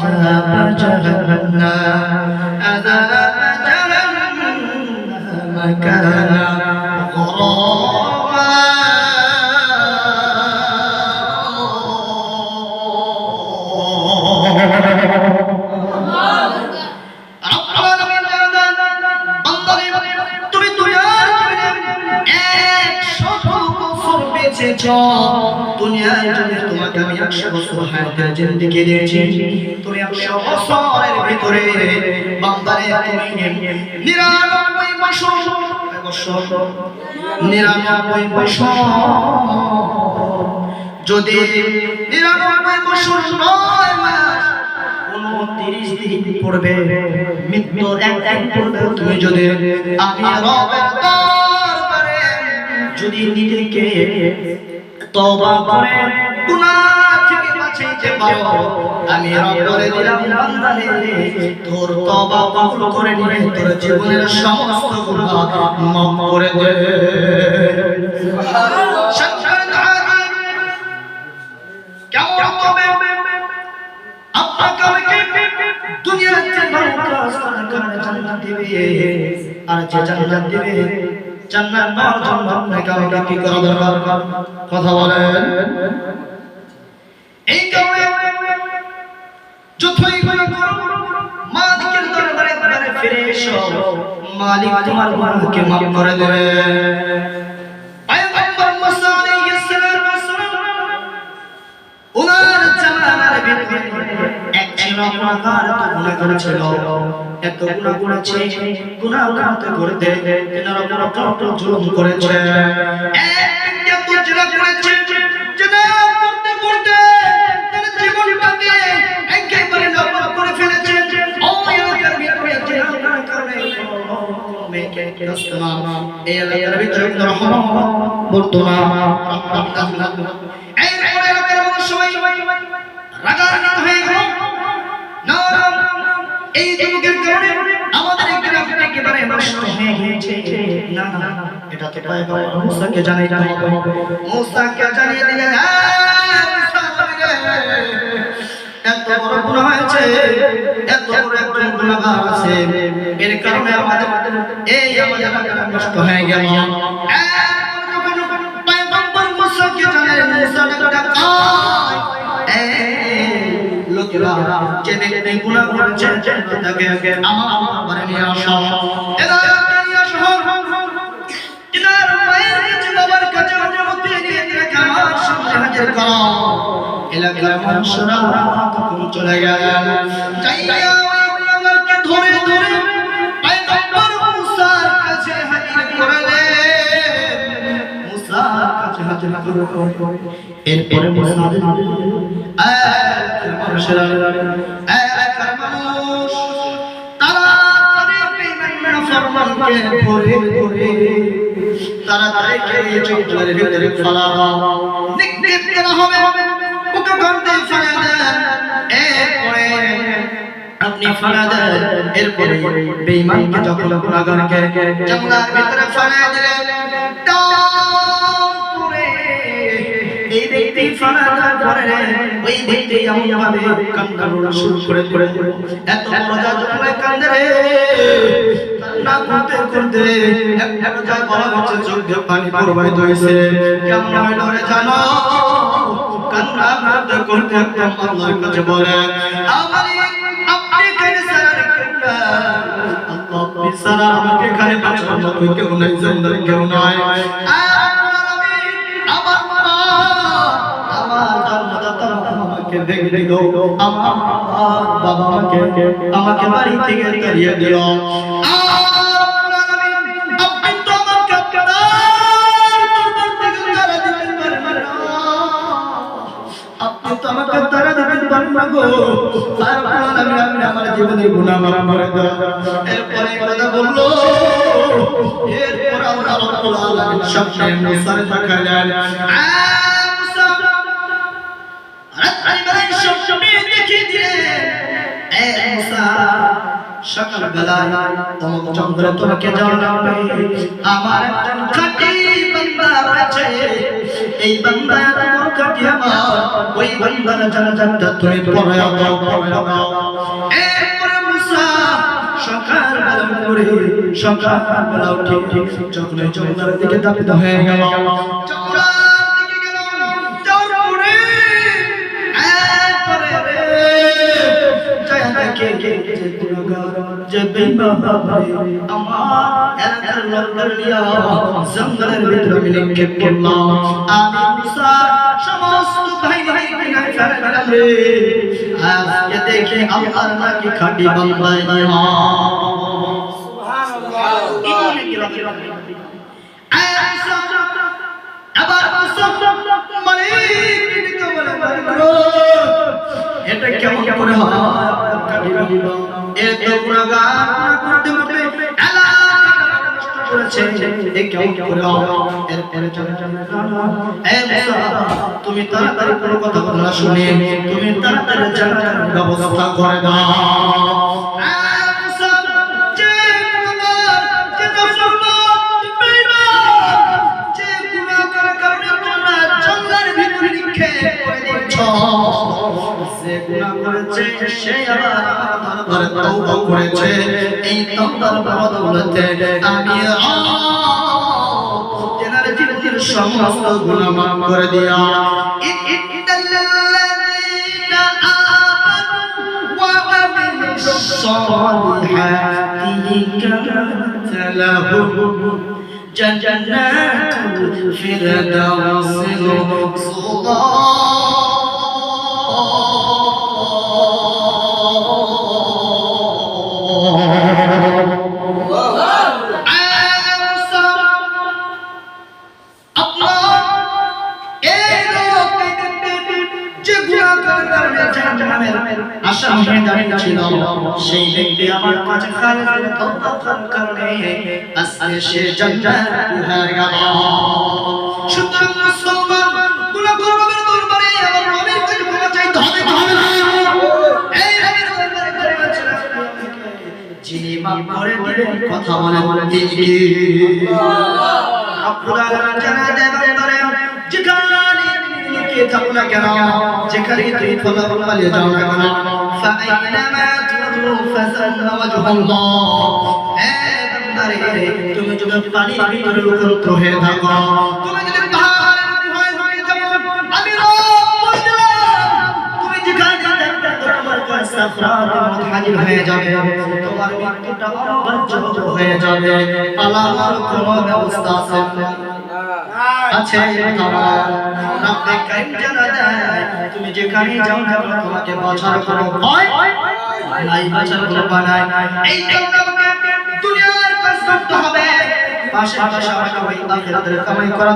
عذاب جهنم عذاب جهنم كان غراما দুনিয়ায় যদি তোমাকে আমি 100 বছর হায়াতের জিন্দেগি দিয়েছি, তুমি 100 বছরের ভিতরে বান্দারে তুমি 99 বছর 99 বছর যদি 99 বছর 9 মাস 29 দিন পড়বে, মৃত্যুর একদিন পড়বে, তুমি যদি আমি রবের দরবারে যদি নিজেকে তওবা করে গুনাহ থেকে বাঁচাইতে পারো, আমি রব বলে দিলাম বান্দারে তোর তওবা কবুল করে নিয়ে তোর জীবনের সমস্ত গুনাহ মাফ করে দে। কেমন তবে আপনাকে দুনিয়াতে ভালো কাজ করে জান্নাত দিবে, আর যে জান্নাত দিবে জান্নাত পাওয়ার জন্য আপনাকে আমাকে কি করা দরকার? কথা বলেন। এই কারণে যতই গুনাহ করো মালিকের দরবারে একবারে ফিরে এসো, মালিক তোমার গুনাহকে মাফ করে দেবে। পয়গম্বর মুসা আলাইহিস সালাম ওনার জামানার ভিতরে এক ছিল গুনাহগার, তো গুনাহ করেছিল, এত গুনাহ করেছে, গুনাহ করতে তেনার উপর কত জুলুম করেছে, এত জিনা করেছে, জিনা করতে করতে তার জীবনটাকে একেবারে নরক করে ফেলেছে। ও এলাকার ভিতরে জিনার কারণে মেয়েকে রাস্তা এই এলাকার ভিতরে রহমত বলতো না, এই এলাকার মানুষ সবাই রাগারাগি হয়ে গেল না, এই যুগের কারণে আমাদের গ্রামটা একেবারে নষ্ট হয়ে গিয়েছে। না না, এটা তো পয়গম্বর মুসাকে জানাইতে হবে, মুসাকে জানিয়ে দিলেন, এত বড় গুনাহ হয়েছে, এত বড় একজন গুনাহগার আছে, এর কারণে আমাদের এই আমাদের এলাকা নষ্ট হয়ে গেল। পয়গম্বর মুসাকে জানালেন, মুসা ডাকা লোকেরা যে ব্যক্তি গুনাহ করেছে তাকে আমার বাড়ি নিয়ে আসো, এলাকায় নিয়ে আসো, এনার মায়ের কাছে বাবার কাছে অনুমতি নিয়ে তাকে আমার সামনে হাজির করো। এলাকার মানুষরা তখন চলে গেল, যাইয়া ওই গুনাহগারকে ধরে ধরে পয়গম্বর মুসার কাছে হাজির করলেন, মুসার কাছে হাজির করলেন। এরপরে মুসা মানুষেরা এলাকার মানুষ তাড়াতাড়ি বেঈমান ফরমানকে ধরে ধরে তাড়াতাড়ি জঙ্গলের ভিতরে ফেলানো, নিক্ষেপ করা হবে, ওকে গর্তে ফেলে দেন, এরপরে আপনি ফেলে দেন। এরপরে বেঈমানকে যখন গুনাহগারকে জঙ্গলের ভিতরে ফেলে দিলেন, এই ব্যক্তি ফানাদার করে ওই ব্যক্তি এমন ভাবে কান্না শুরু করে এত বড় জাজমায় কান্দে রে, কান্না করতে করতে একটা জায়গায় বলা হচ্ছে চোখ দিয়ে পানি প্রবাহিত হয়েছে। কেমন হইল রে জানো? কান্না করতে করতে একদম আল্লাহর কাছে বলে, আপনি কেন সারা কান্না, আল্লাহ আপনি সারা আমাকে এখানে বাঁচানোর মতো কেউ নাই, জান্নাতে কেউ নাই। দেখে দিল আমার বাবা আমাকে বাড়ি থেকে তাড়িয়ে দিল, আপনি তো আমাকে তারা দিবেন পারেন না গো, আমি আমার জীবনের গুনাহ মাফ করে দাও। এরপরে কথা বললো, এরপর আল্লাহ রাব্বুল আলামিন সামনে মুসার দেখালেন, সকালবেলায় অমুক চন্দ্র তোমাকে জানাবে আমার একজন খাঁটি বান্দা আছে, এই বান্দা তোমার খাঁটি আমার ওই বান্দার জানাজাটা তুমি পড়ায়া দাও এরপরে মুসা সকালবেলা করে সকালবেলা উঠে যখন জঙ্গলের দিকে দাবিত হয়ে গেল জঙ্গলের দিকে গেল যাওয়ার পরে এরপরে জয়া দেখে যে গুনাহগার যে বেঈমান আমার এলাকার লোকদের নিয়ে জঙ্গলের ভিতরে আমি নিক্ষেপ করলাম আমি মুসা সমস্ত ভাই ফেরালাম রে আজকে দেখে আমার নাকি খাঁটি বান্দায় আবার এটা কেমন করে হয় এত গুনাহগার করতে করতে তুমি তাড়াতাড়ি কোনো কথা বলা শুনে তুমি তাড়াতাড়ি জানার ব্যবস্থা করে দাও এই তওবার বদৌলতে আমি তেনার জীবনের সমস্ত গুনাহ মাফ করে দিয়া ইন্নাল্লাযীনা আমানু ওয়া আমিলুস সালিহাতি কানাত লাহুম জান্নাতুল ফিরদাউসি নুজুলা সেই ব্যক্তি আমার কাছে খালিদ তওবার কারণে আজকে সে জান্নাতি হয়ে গেল সুতরাং মুসলমান গুনাহগার নবীর দরবারে আমার নবীর কাছে ক্ষমা চাইতে হবে না এই নবীর দরবারে ক্ষমা চাইতে যিনি মাফ করে দিবেন কথা বলেন তিনি কি রব্বুল আলামিন জানা দেবেন ধরে যেখানে কে থাকো না কেন যেখানে তুমি ফলাফল পালিয়ে যাও না কেন فأينما تولوا فثم وجه الله তুমি যদি পানির ভিতরে লুকায়িত হয়ে থাকো তুমি যদি পাহাড়ের গুহায় হয়ে যাও আমি রব বলে দিলাম তুমি যেখানে থাকবে তোমার কাছে সাফরাত হাজির হয়ে যাবে তোমার মৃত্যুটা অনিবার্য হয়ে যাবে পালানোর কোনো ব্যবস্থা আছে রব্বে কারীম জানা দেয় তুমি যেখানে যাও না তোমাকে বাঁচার কোনো ভয় নাই বাঁচার কোনো ভয় নাই এই জন্য আমাকে দুনিয়ার কাজ করতে হবে পাশে পাশে আমাকে আখিরাতের কামাই করা